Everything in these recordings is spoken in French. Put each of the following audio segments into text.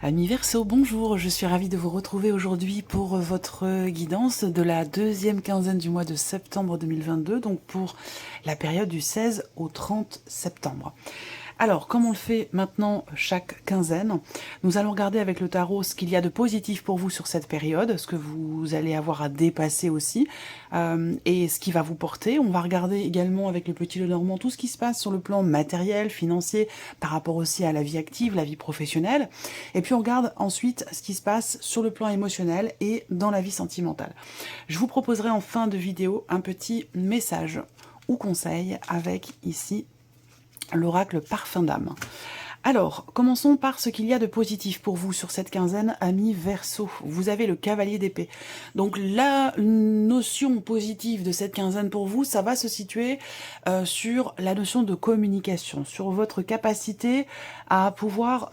Amis Verseau, bonjour, je suis ravie de vous retrouver aujourd'hui pour votre guidance de la deuxième quinzaine du mois de septembre 2022, donc pour la période du 16 au 30 septembre. Alors, comme on le fait maintenant chaque quinzaine, nous allons regarder avec le tarot ce qu'il y a de positif pour vous sur cette période, ce que vous allez avoir à dépasser aussi, et ce qui va vous porter. On va regarder également avec le petit Lenormand tout ce qui se passe sur le plan matériel, financier, par rapport aussi à la vie active, la vie professionnelle. Et puis on regarde ensuite ce qui se passe sur le plan émotionnel et dans la vie sentimentale. Je vous proposerai en fin de vidéo un petit message ou conseil avec ici l'oracle Parfum d'âme. Alors, commençons par ce qu'il y a de positif pour vous sur cette quinzaine, amis Verseau. Vous avez le cavalier d'épée. Donc la notion positive de cette quinzaine pour vous, ça va se situer sur la notion de communication, sur votre capacité à pouvoir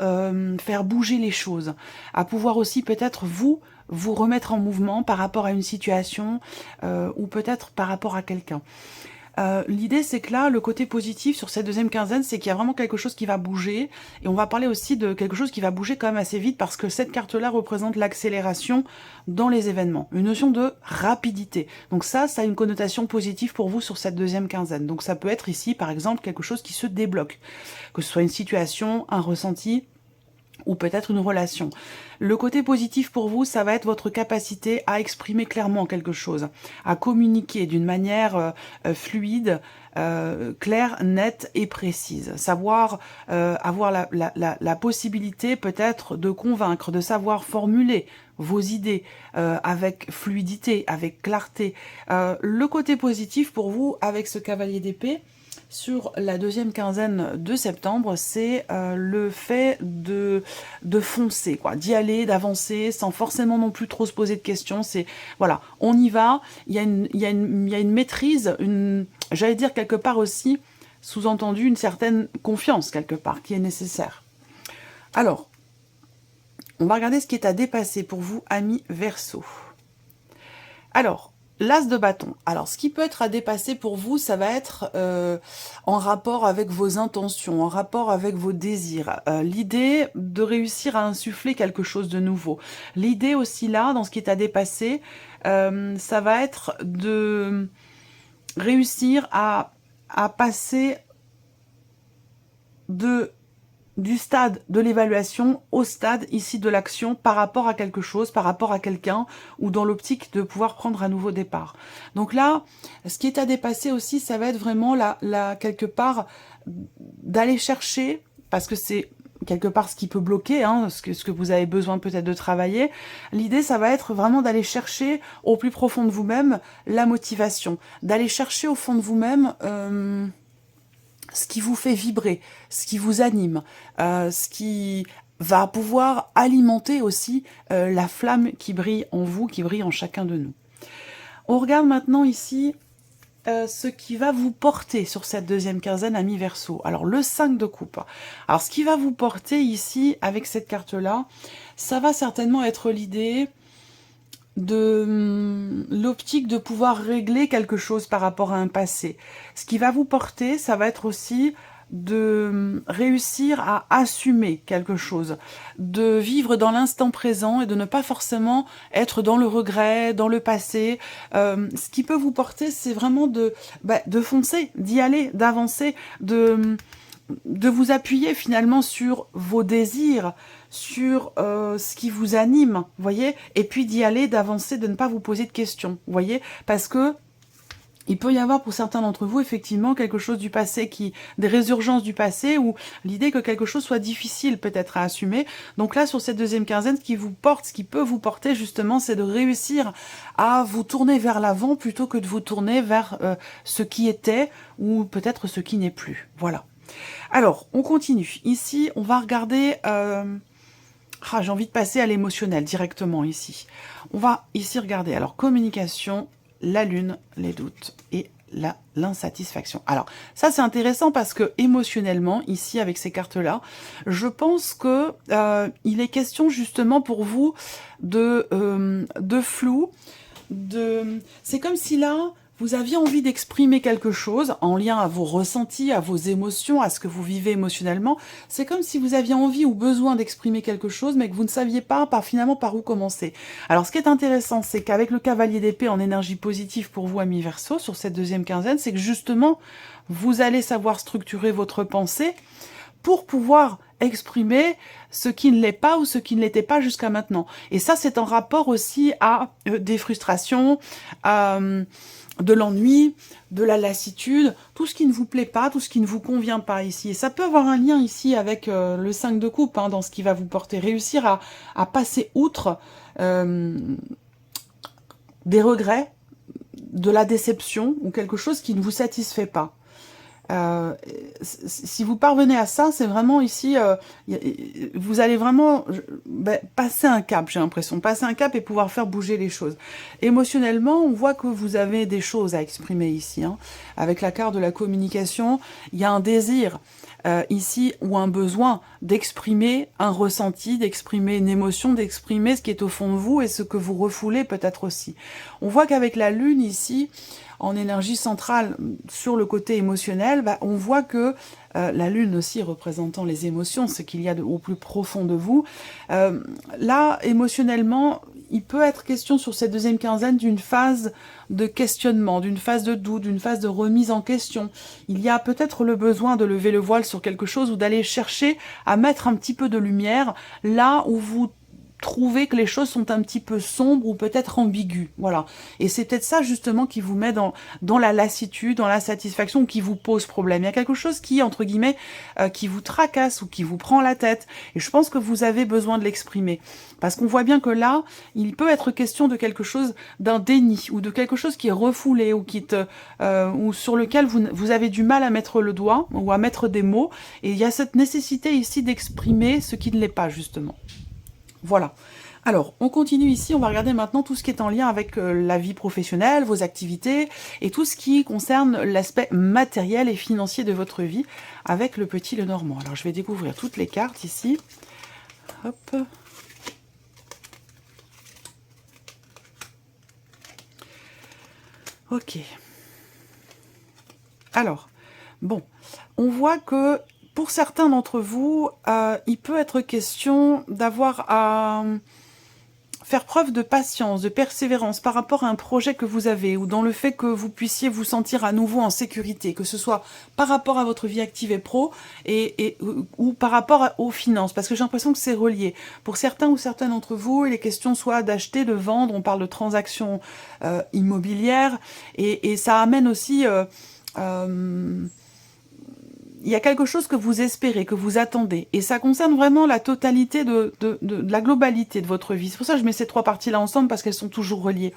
faire bouger les choses, à pouvoir aussi peut-être vous remettre en mouvement par rapport à une situation ou peut-être par rapport à quelqu'un. L'idée, c'est que là, le côté positif sur cette deuxième quinzaine, c'est qu'il y a vraiment quelque chose qui va bouger. Et on va parler aussi de quelque chose qui va bouger quand même assez vite parce que cette carte-là représente l'accélération dans les événements. Une notion de rapidité. Donc ça a une connotation positive pour vous sur cette deuxième quinzaine. Donc ça peut être ici, par exemple, quelque chose qui se débloque. Que ce soit une situation, un ressenti ou peut-être une relation. Le côté positif pour vous, ça va être votre capacité à exprimer clairement quelque chose, à communiquer d'une manière fluide, claire, nette et précise. Savoir avoir la possibilité peut-être de convaincre, de savoir formuler vos idées avec fluidité, avec clarté. Le côté positif pour vous avec ce cavalier d'épée, sur la deuxième quinzaine de septembre, c'est le fait de foncer, quoi, d'y aller, d'avancer, sans forcément non plus trop se poser de questions. C'est voilà, on y va. Il y a une maîtrise, j'allais dire quelque part aussi, sous-entendu une certaine confiance quelque part qui est nécessaire. Alors, on va regarder ce qui est à dépasser pour vous, amis Verseau. Alors, l'as de bâton. Alors, ce qui peut être à dépasser pour vous, ça va être en rapport avec vos intentions, en rapport avec vos désirs. L'idée de réussir à insuffler quelque chose de nouveau. L'idée aussi là, dans ce qui est à dépasser, ça va être de réussir à passer du stade de l'évaluation au stade ici de l'action par rapport à quelque chose, par rapport à quelqu'un, ou dans l'optique de pouvoir prendre un nouveau départ. Donc là, ce qui est à dépasser aussi, ça va être vraiment quelque part d'aller chercher, parce que c'est quelque part ce qui peut bloquer, hein, ce que vous avez besoin peut-être de travailler. L'idée, ça va être vraiment d'aller chercher au plus profond de vous-même la motivation, d'aller chercher au fond de vous-même ce qui vous fait vibrer, ce qui vous anime, ce qui va pouvoir alimenter aussi la flamme qui brille en vous, qui brille en chacun de nous. On regarde maintenant ici ce qui va vous porter sur cette deuxième quinzaine, amis Verseau. Alors, le 5 de coupe. Alors, ce qui va vous porter ici, avec cette carte-là, ça va certainement être l'idée de l'optique de pouvoir régler quelque chose par rapport à un passé. Ce qui va vous porter, ça va être aussi de réussir à assumer quelque chose, de vivre dans l'instant présent et de ne pas forcément être dans le regret, dans le passé. Ce qui peut vous porter, c'est vraiment de foncer, d'y aller, d'avancer, de vous appuyer finalement sur vos désirs, sur ce qui vous anime, voyez, et puis d'y aller, d'avancer, de ne pas vous poser de questions, voyez, parce que il peut y avoir pour certains d'entre vous effectivement quelque chose du passé, des résurgences du passé, ou l'idée que quelque chose soit difficile peut-être à assumer. Donc là, sur cette deuxième quinzaine, ce qui peut vous porter justement, c'est de réussir à vous tourner vers l'avant plutôt que de vous tourner vers ce qui était ou peut-être ce qui n'est plus. Voilà. Alors, on continue. Ici, on va regarder... j'ai envie de passer à l'émotionnel directement ici. On va ici regarder, alors, communication, la lune, les doutes et l'insatisfaction. Alors, ça c'est intéressant parce que émotionnellement, ici avec ces cartes-là, je pense que il est question justement pour vous de flou, c'est comme si là, vous aviez envie d'exprimer quelque chose en lien à vos ressentis, à vos émotions, à ce que vous vivez émotionnellement. C'est comme si vous aviez envie ou besoin d'exprimer quelque chose, mais que vous ne saviez pas finalement par où commencer. Alors, ce qui est intéressant, c'est qu'avec le cavalier d'épée en énergie positive pour vous, amis Verseau, sur cette deuxième quinzaine, c'est que justement, vous allez savoir structurer votre pensée pour pouvoir exprimer ce qui ne l'est pas ou ce qui ne l'était pas jusqu'à maintenant. Et ça, c'est en rapport aussi à des frustrations, de l'ennui, de la lassitude, tout ce qui ne vous plaît pas, tout ce qui ne vous convient pas ici. Et ça peut avoir un lien ici avec le 5 de coupe, dans ce qui va vous porter. Réussir à passer outre des regrets, de la déception ou quelque chose qui ne vous satisfait pas. Si vous parvenez à ça, c'est vraiment ici, vous allez vraiment passer un cap, j'ai l'impression, passer un cap et pouvoir faire bouger les choses. Émotionnellement, on voit que vous avez des choses à exprimer ici. Avec la carte de la communication, il y a un désir ici ou un besoin d'exprimer un ressenti, d'exprimer une émotion, d'exprimer ce qui est au fond de vous et ce que vous refoulez peut-être aussi. On voit qu'avec la lune ici, en énergie centrale sur le côté émotionnel, on voit que la lune aussi représentant les émotions, ce qu'il y a au plus profond de vous, là, émotionnellement, il peut être question sur cette deuxième quinzaine d'une phase de questionnement, d'une phase de doute, d'une phase de remise en question. Il y a peut-être le besoin de lever le voile sur quelque chose ou d'aller chercher à mettre un petit peu de lumière là où vous trouvez que les choses sont un petit peu sombres ou peut-être ambiguës, voilà. Et c'est peut-être ça justement qui vous met dans la lassitude, dans la satisfaction, ou qui vous pose problème. Il y a quelque chose qui, entre guillemets, qui vous tracasse ou qui vous prend la tête. Et je pense que vous avez besoin de l'exprimer. Parce qu'on voit bien que là, il peut être question de quelque chose, d'un déni, ou de quelque chose qui est refoulé, ou ou sur lequel vous avez du mal à mettre le doigt, ou à mettre des mots. Et il y a cette nécessité ici d'exprimer ce qui ne l'est pas, justement. Voilà. Alors, on continue ici, on va regarder maintenant tout ce qui est en lien avec la vie professionnelle, vos activités, et tout ce qui concerne l'aspect matériel et financier de votre vie, avec le petit Lenormand. Alors, je vais découvrir toutes les cartes ici. Hop. Ok. Alors, bon, on voit que pour certains d'entre vous, il peut être question d'avoir à faire preuve de patience, de persévérance par rapport à un projet que vous avez, ou dans le fait que vous puissiez vous sentir à nouveau en sécurité, que ce soit par rapport à votre vie active et pro, ou par rapport aux finances, parce que j'ai l'impression que c'est relié. Pour certains ou certaines d'entre vous, il est question soit d'acheter, de vendre, on parle de transactions immobilières, et ça amène aussi... il y a quelque chose que vous espérez, que vous attendez. Et ça concerne vraiment la totalité de la globalité de votre vie. C'est pour ça que je mets ces trois parties-là ensemble, parce qu'elles sont toujours reliées.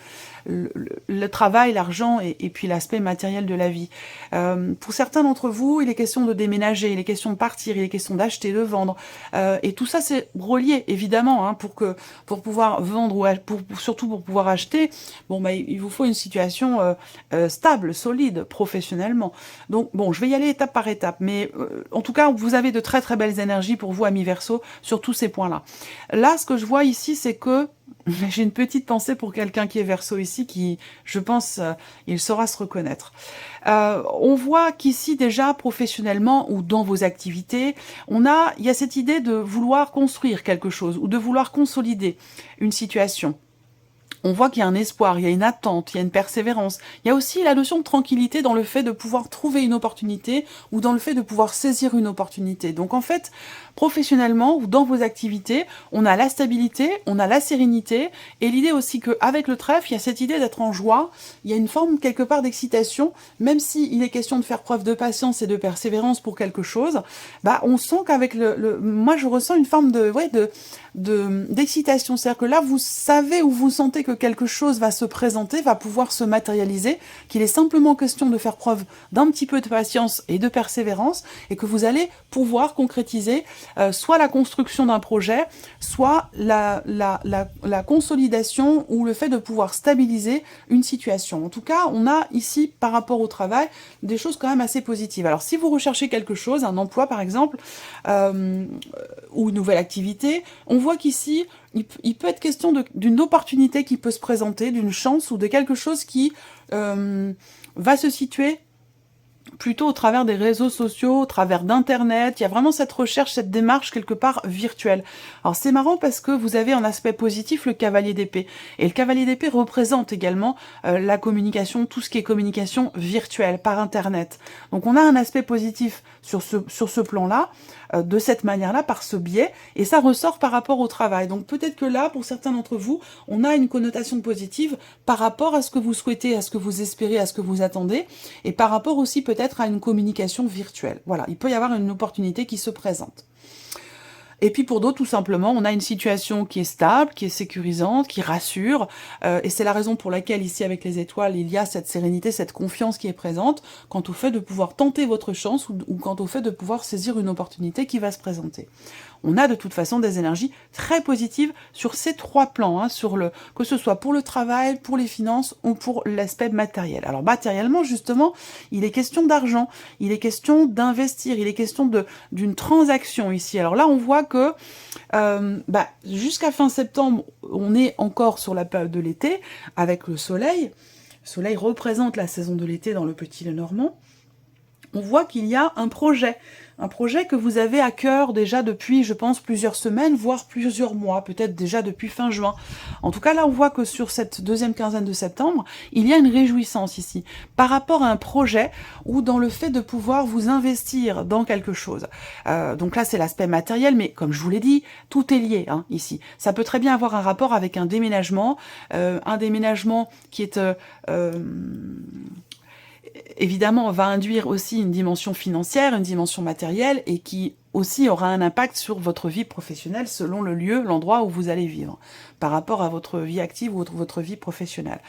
Le travail, l'argent et puis l'aspect matériel de la vie. Pour certains d'entre vous, il est question de déménager, il est question de partir, il est question d'acheter, de vendre. Et tout ça, c'est relié, évidemment, pour pouvoir vendre ou surtout pour pouvoir acheter. Bon, il vous faut une situation stable, solide, professionnellement. Donc, bon, je vais y aller étape par étape. Mais en tout cas, vous avez de très très belles énergies pour vous, amis Verseau, sur tous ces points-là. Là, ce que je vois ici, c'est que j'ai une petite pensée pour quelqu'un qui est Verseau ici, qui, je pense, il saura se reconnaître. On voit qu'ici, déjà, professionnellement ou dans vos activités, il y a cette idée de vouloir construire quelque chose ou de vouloir consolider une situation. On voit qu'il y a un espoir, il y a une attente, il y a une persévérance. Il y a aussi la notion de tranquillité dans le fait de pouvoir trouver une opportunité ou dans le fait de pouvoir saisir une opportunité. Donc en fait, professionnellement ou dans vos activités, on a la stabilité, on a la sérénité, et l'idée aussi qu'avec le trèfle, il y a cette idée d'être en joie, il y a une forme quelque part d'excitation, même s'il est question de faire preuve de patience et de persévérance pour quelque chose, on sent qu'avec moi je ressens une forme d'excitation, c'est-à-dire que là vous savez ou vous sentez que quelque chose va se présenter, va pouvoir se matérialiser, qu'il est simplement question de faire preuve d'un petit peu de patience et de persévérance, et que vous allez pouvoir concrétiser soit la construction d'un projet, soit la consolidation ou le fait de pouvoir stabiliser une situation. En tout cas, on a ici, par rapport au travail, des choses quand même assez positives. Alors, si vous recherchez quelque chose, un emploi par exemple, ou une nouvelle activité, on voit voit qu'ici, il peut être question d'une opportunité qui peut se présenter, d'une chance ou de quelque chose qui va se situer plutôt au travers des réseaux sociaux, au travers d'Internet. Il y a vraiment cette recherche, cette démarche quelque part virtuelle. Alors c'est marrant parce que vous avez en aspect positif le cavalier d'épée. Et le cavalier d'épée représente également la communication, tout ce qui est communication virtuelle par Internet. Donc on a un aspect positif sur ce plan-là, de cette manière-là, par ce biais, et ça ressort par rapport au travail. Donc peut-être que là, pour certains d'entre vous, on a une connotation positive par rapport à ce que vous souhaitez, à ce que vous espérez, à ce que vous attendez, et par rapport aussi peut-être à une communication virtuelle. Voilà, il peut y avoir une opportunité qui se présente. Et puis pour d'autres, tout simplement, on a une situation qui est stable, qui est sécurisante, qui rassure, et c'est la raison pour laquelle ici avec les étoiles, il y a cette sérénité, cette confiance qui est présente quant au fait de pouvoir tenter votre chance ou quant au fait de pouvoir saisir une opportunité qui va se présenter. On a de toute façon des énergies très positives sur ces trois plans, que ce soit pour le travail, pour les finances ou pour l'aspect matériel. Alors matériellement, justement, il est question d'argent, il est question d'investir, il est question d'une transaction ici. Alors là, on voit que jusqu'à fin septembre, on est encore sur la période de l'été avec le soleil. Le soleil représente la saison de l'été dans le Petit Lenormand. On voit qu'il y a un projet que vous avez à cœur déjà depuis, je pense, plusieurs semaines, voire plusieurs mois, peut-être déjà depuis fin juin. En tout cas, là, on voit que sur cette deuxième quinzaine de septembre, il y a une réjouissance ici, par rapport à un projet ou dans le fait de pouvoir vous investir dans quelque chose. Donc là, c'est l'aspect matériel, mais comme je vous l'ai dit, tout est lié ici. Ça peut très bien avoir un rapport avec un déménagement qui est... évidemment, va induire aussi une dimension financière, une dimension matérielle, et qui aussi aura un impact sur votre vie professionnelle selon le lieu, l'endroit où vous allez vivre, par rapport à votre vie active ou votre vie professionnelle.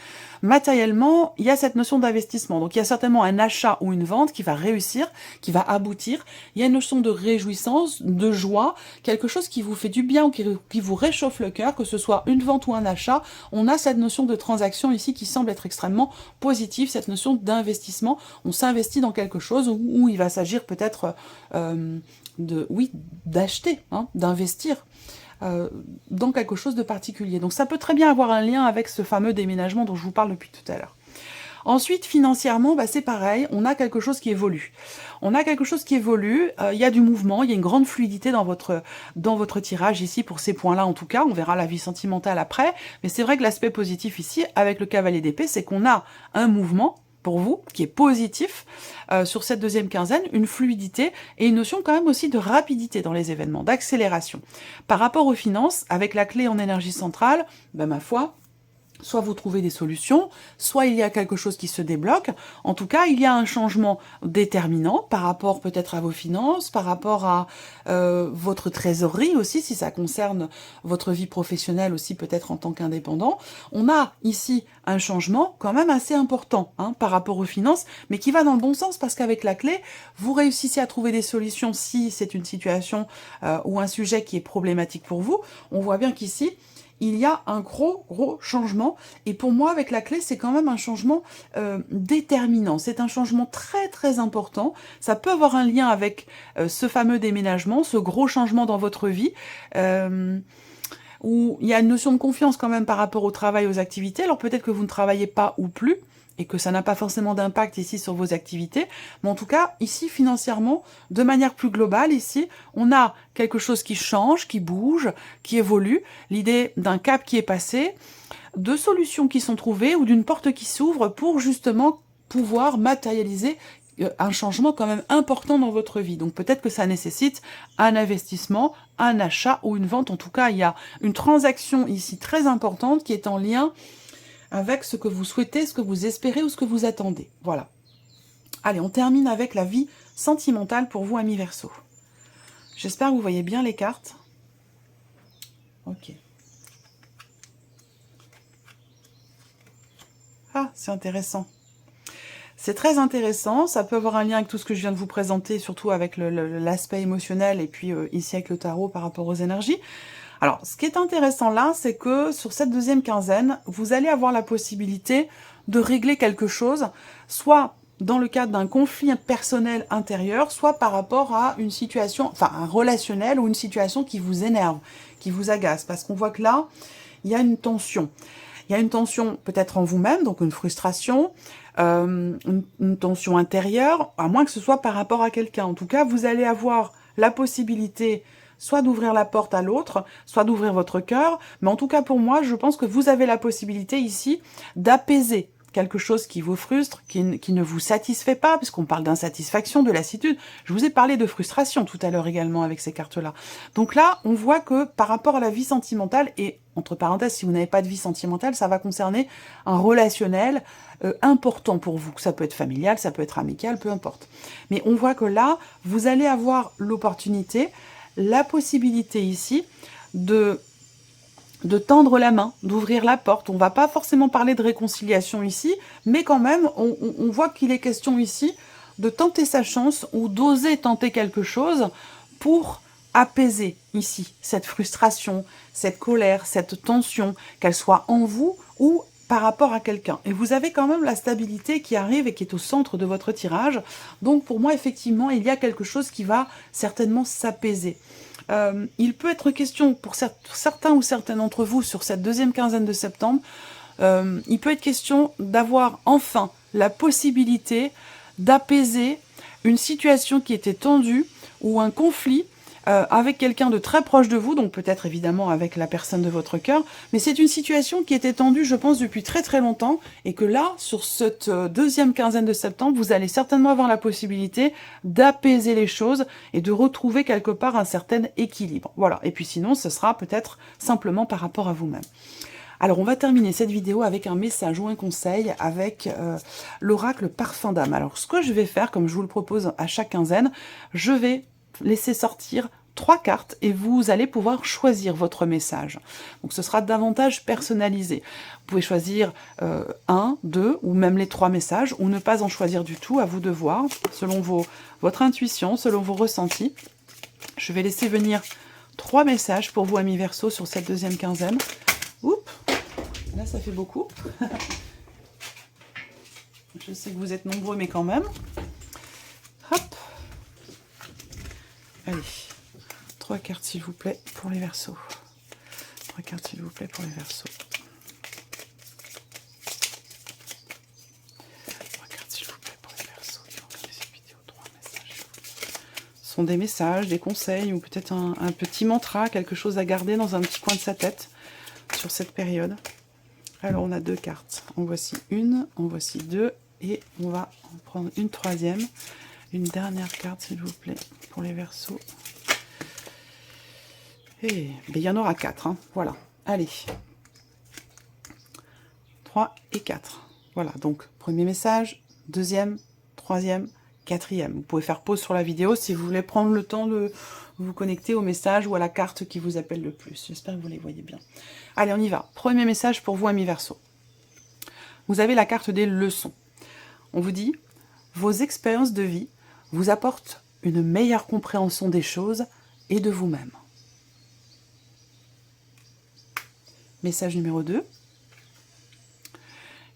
Matériellement, il y a cette notion d'investissement. Donc il y a certainement un achat ou une vente qui va réussir, qui va aboutir. Il y a une notion de réjouissance, de joie, quelque chose qui vous fait du bien ou qui vous réchauffe le cœur, que ce soit une vente ou un achat. On a cette notion de transaction ici qui semble être extrêmement positive, cette notion d'investissement. On s'investit dans quelque chose où il va s'agir peut-être d'acheter, d'investir dans quelque chose de particulier. Donc ça peut très bien avoir un lien avec ce fameux déménagement dont je vous parle depuis tout à l'heure. Ensuite, financièrement, c'est pareil, on a quelque chose qui évolue. On a quelque chose qui évolue, il y a du mouvement, il y a une grande fluidité dans votre tirage ici, pour ces points-là en tout cas, on verra la vie sentimentale après, mais c'est vrai que l'aspect positif ici, avec le cavalier d'épée, c'est qu'on a un mouvement, pour vous, qui est positif sur cette deuxième quinzaine, une fluidité et une notion quand même aussi de rapidité dans les événements, d'accélération. Par rapport aux finances, avec la clé en énergie centrale, ma foi, soit vous trouvez des solutions, soit il y a quelque chose qui se débloque. En tout cas, il y a un changement déterminant par rapport peut-être à vos finances, par rapport à votre trésorerie aussi, si ça concerne votre vie professionnelle aussi, peut-être en tant qu'indépendant. On a ici un changement quand même assez important par rapport aux finances, mais qui va dans le bon sens parce qu'avec la clé, vous réussissez à trouver des solutions si c'est une situation ou un sujet qui est problématique pour vous. On voit bien qu'ici, il y a un gros changement, et pour moi, avec la clé, c'est quand même un changement déterminant. C'est un changement très important. Ça peut avoir un lien avec ce fameux déménagement, ce gros changement dans votre vie, où il y a une notion de confiance quand même par rapport au travail, aux activités. Alors peut-être que vous ne travaillez pas ou plus, et que ça n'a pas forcément d'impact ici sur vos activités, mais en tout cas, ici, financièrement, de manière plus globale, ici, on a quelque chose qui change, qui bouge, qui évolue, l'idée d'un cap qui est passé, de solutions qui sont trouvées, ou d'une porte qui s'ouvre pour justement pouvoir matérialiser un changement quand même important dans votre vie. Donc peut-être que ça nécessite un investissement, un achat ou une vente. En tout cas, il y a une transaction ici très importante qui est en lien avec ce que vous souhaitez, ce que vous espérez ou ce que vous attendez. Voilà. Allez, on termine avec la vie sentimentale pour vous, amis Verseau. J'espère que vous voyez bien les cartes. Ok. Ah, c'est intéressant. C'est très intéressant, ça peut avoir un lien avec tout ce que je viens de vous présenter, surtout avec l'aspect émotionnel, et puis ici avec le tarot par rapport aux énergies. Alors, ce qui est intéressant là, c'est que sur cette deuxième quinzaine, vous allez avoir la possibilité de régler quelque chose, soit dans le cadre d'un conflit personnel intérieur, soit par rapport à une situation, enfin un relationnel ou une situation qui vous énerve, qui vous agace. Parce qu'on voit que là, il y a une tension. Il y a une tension peut-être en vous-même, donc une frustration, une tension intérieure, à moins que ce soit par rapport à quelqu'un. En tout cas, vous allez avoir la possibilité soit d'ouvrir la porte à l'autre, soit d'ouvrir votre cœur. Mais en tout cas, pour moi, je pense que vous avez la possibilité ici d'apaiser quelque chose qui vous frustre, qui ne vous satisfait pas, puisqu'on parle d'insatisfaction, de lassitude. Je vous ai parlé de frustration tout à l'heure également avec ces cartes-là. Donc là, on voit que par rapport à la vie sentimentale, et entre parenthèses, si vous n'avez pas de vie sentimentale, ça va concerner un relationnel important pour vous. Ça peut être familial, ça peut être amical, peu importe. Mais on voit que là, vous allez avoir l'opportunité, la possibilité ici de tendre la main, d'ouvrir la porte. On ne va pas forcément parler de réconciliation ici, mais quand même, on voit qu'il est question ici de tenter sa chance ou d'oser tenter quelque chose pour apaiser ici cette frustration, cette colère, cette tension, qu'elle soit en vous ou par rapport à quelqu'un. Et vous avez quand même la stabilité qui arrive et qui est au centre de votre tirage. Donc pour moi, effectivement, il y a quelque chose qui va certainement s'apaiser. Il peut être question, pour certains ou certaines d'entre vous, sur cette deuxième quinzaine de septembre, il peut être question d'avoir enfin la possibilité d'apaiser une situation qui était tendue ou un conflit avec quelqu'un de très proche de vous, donc peut-être évidemment avec la personne de votre cœur, mais c'est une situation qui était tendue, je pense, depuis très très longtemps, et que là, sur cette deuxième quinzaine de septembre, vous allez certainement avoir la possibilité d'apaiser les choses et de retrouver quelque part un certain équilibre. Voilà, et puis sinon, ce sera peut-être simplement par rapport à vous-même. Alors, on va terminer cette vidéo avec un message ou un conseil avec l'oracle Parfum d'âme. Alors, ce que je vais faire, comme je vous le propose à chaque quinzaine, je vais laisser sortir 3 cartes et vous allez pouvoir choisir votre message. Donc ce sera davantage personnalisé. Vous pouvez choisir 1, 2 ou même les 3 messages ou ne pas en choisir du tout, à vous de voir, selon votre intuition, selon vos ressentis. Je vais laisser venir 3 messages pour vous, amis Verseau, sur cette deuxième quinzaine. Oups, là ça fait beaucoup. Je sais que vous êtes nombreux, mais quand même. Hop. Allez, 3 cartes s'il vous plaît pour les Verseaux. 3 cartes s'il vous plaît pour les Verseaux. 3 cartes s'il vous plaît pour les Verseaux qui ont regardé cette vidéo. 3 messages. Ce sont des messages, des conseils ou peut-être un petit mantra, quelque chose à garder dans un petit coin de sa tête sur cette période. Alors on a 2 cartes. En voici une, en voici 2 et on va en prendre une troisième. Une dernière carte, s'il vous plaît, pour les Verseaux. Et il y en aura 4, hein. Voilà. Allez. 3 et 4. Voilà, donc premier message, deuxième, troisième, quatrième. Vous pouvez faire pause sur la vidéo si vous voulez prendre le temps de vous connecter au message ou à la carte qui vous appelle le plus. J'espère que vous les voyez bien. Allez, on y va. Premier message pour vous, amis Verseaux. Vous avez la carte des leçons. On vous dit, vos expériences de vie vous apporte une meilleure compréhension des choses et de vous-même. Message numéro 2.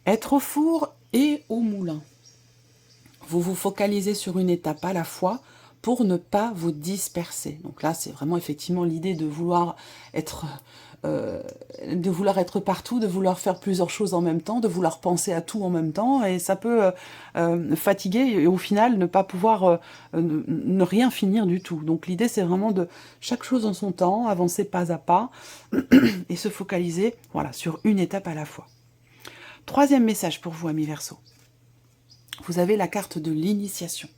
Être au four et au moulin. Vous vous focalisez sur une étape à la fois pour ne pas vous disperser. Donc là, c'est vraiment effectivement l'idée de vouloir être partout, de vouloir faire plusieurs choses en même temps, de vouloir penser à tout en même temps, et ça peut fatiguer et au final ne pas pouvoir ne rien finir du tout. Donc l'idée, c'est vraiment de chaque chose en son temps, avancer pas à pas et se focaliser, voilà, sur une étape à la fois. Troisième message pour vous, amis Verseaux. Vous avez la carte de l'initiation.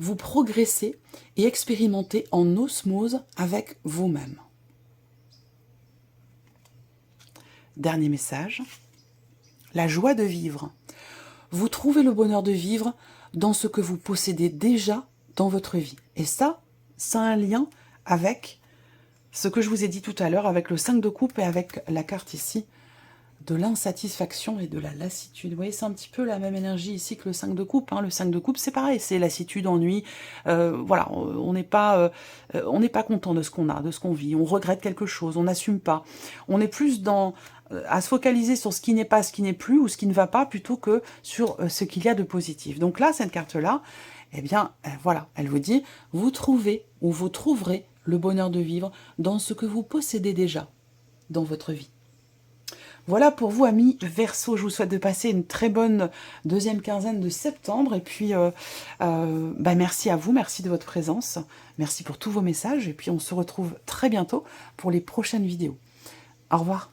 Vous progressez et expérimentez en osmose avec vous-même. Dernier message. La joie de vivre. Vous trouvez le bonheur de vivre dans ce que vous possédez déjà dans votre vie. Et ça a un lien avec ce que je vous ai dit tout à l'heure, avec le 5 de coupe et avec la carte ici de l'insatisfaction et de la lassitude. Vous voyez, c'est un petit peu la même énergie ici que le 5 de coupe. Hein. Le 5 de coupe, c'est pareil, c'est lassitude, ennui. Voilà, on n'est pas content de ce qu'on a, de ce qu'on vit. On regrette quelque chose, on n'assume pas. On est plus à se focaliser sur ce qui n'est pas, ce qui n'est plus, ou ce qui ne va pas, plutôt que sur ce qu'il y a de positif. Donc là, cette carte-là, eh bien, voilà, elle vous dit, vous trouvez ou vous trouverez le bonheur de vivre dans ce que vous possédez déjà dans votre vie. Voilà pour vous, amis Verseau. Je vous souhaite de passer une très bonne deuxième quinzaine de septembre. Et puis, merci à vous, merci de votre présence. Merci pour tous vos messages. Et puis, on se retrouve très bientôt pour les prochaines vidéos. Au revoir.